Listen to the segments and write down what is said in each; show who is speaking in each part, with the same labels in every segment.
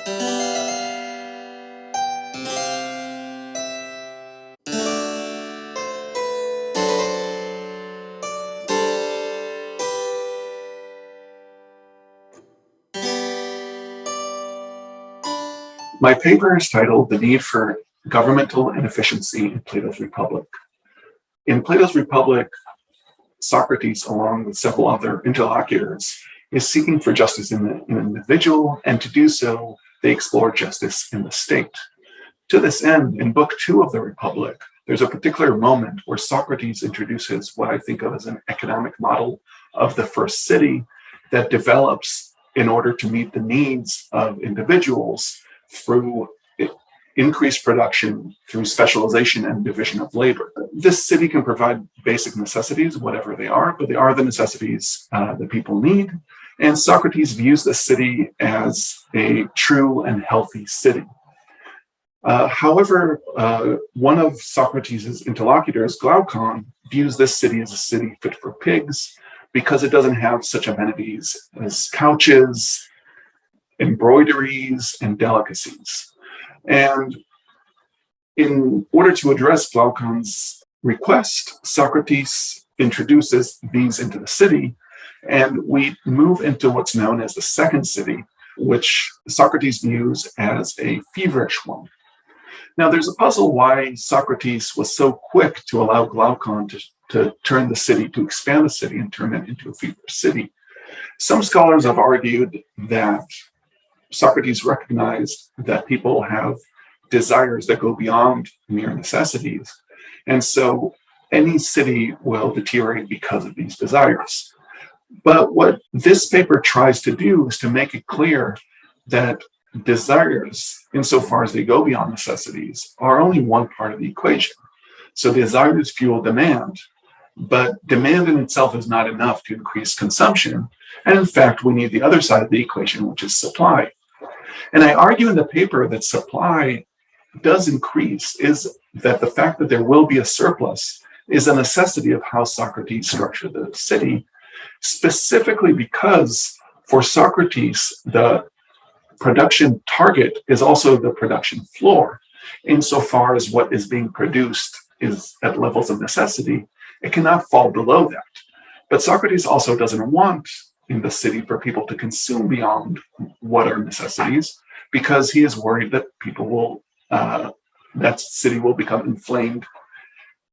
Speaker 1: My paper is titled The Need for Governmental Inefficiency in Plato's Republic. In Plato's Republic, Socrates, along with several other interlocutors, is seeking for justice in an individual, and to do so, they explore justice in the state. To this end, in Book 2 of the Republic, there's a particular moment where Socrates introduces what I think of as an economic model of the first city that develops in order to meet the needs of individuals through increased production, through specialization and division of labor. This city can provide basic necessities, whatever they are, but they are the necessities that people need. And Socrates views the city as a true and healthy city. However, one of Socrates' interlocutors, Glaucon, views this city as a city fit for pigs because it doesn't have such amenities as couches, embroideries, and delicacies. And in order to address Glaucon's request, Socrates introduces these into the city, and we move into what's known as the second city, which Socrates views as a feverish one. Now, there's a puzzle why Socrates was so quick to allow Glaucon to turn the city, to expand the city and turn it into a feverish city. Some scholars have argued that Socrates recognized that people have desires that go beyond mere necessities. And so any city will deteriorate because of these desires. But what this paper tries to do is to make it clear that desires, insofar as they go beyond necessities, are only one part of the equation. So desires fuel demand, but demand in itself is not enough to increase consumption. And in fact, we need the other side of the equation, which is supply. And I argue in the paper that supply does increase, is that the fact that there will be a surplus is a necessity of how Socrates structured the city, specifically because for Socrates, the production target is also the production floor. Insofar as what is being produced is at levels of necessity, it cannot fall below that. But Socrates also doesn't want in the city for people to consume beyond what are necessities, because he is worried that people will, that city will become inflamed,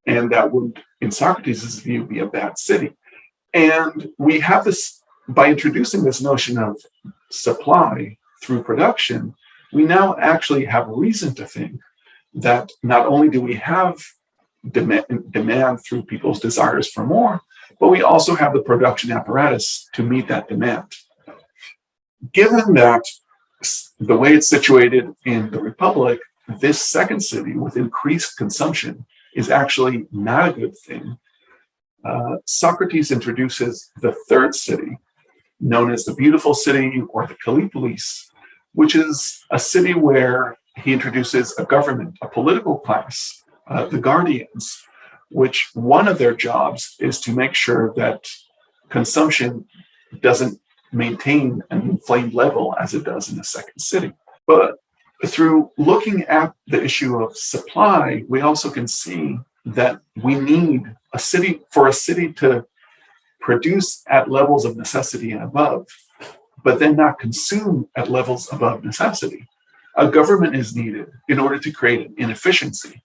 Speaker 1: and that would, in Socrates' view, be a bad city. And we have this, by introducing this notion of supply through production, we now actually have reason to think that not only do we have demand through people's desires for more, but we also have the production apparatus to meet that demand. Given that the way it's situated in the Republic, this second city with increased consumption is actually not a good thing. Socrates introduces the third city, known as the beautiful city or the Kallipolis, which is a city where he introduces a government, a political class, the guardians, which one of their jobs is to make sure that consumption doesn't maintain an inflamed level as it does in the second city. But through looking at the issue of supply, we also can see that we need a city, for a city to produce at levels of necessity and above, but then not consume at levels above necessity. A government is needed in order to create an inefficiency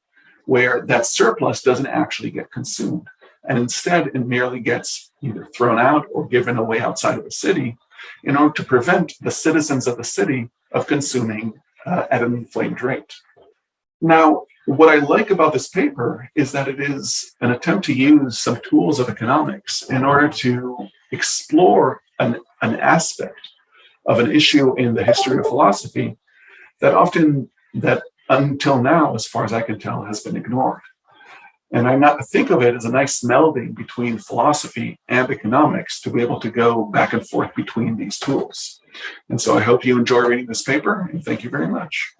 Speaker 1: where that surplus doesn't actually get consumed. And instead, it merely gets either thrown out or given away outside of the city in order to prevent the citizens of the city of consuming at an inflamed rate. Now, what I like about this paper is that it is an attempt to use some tools of economics in order to explore an aspect of an issue in the history of philosophy that until now, as far as I can tell, has been ignored. And I think of it as a nice melding between philosophy and economics to be able to go back and forth between these tools. And so I hope you enjoy reading this paper, and thank you very much.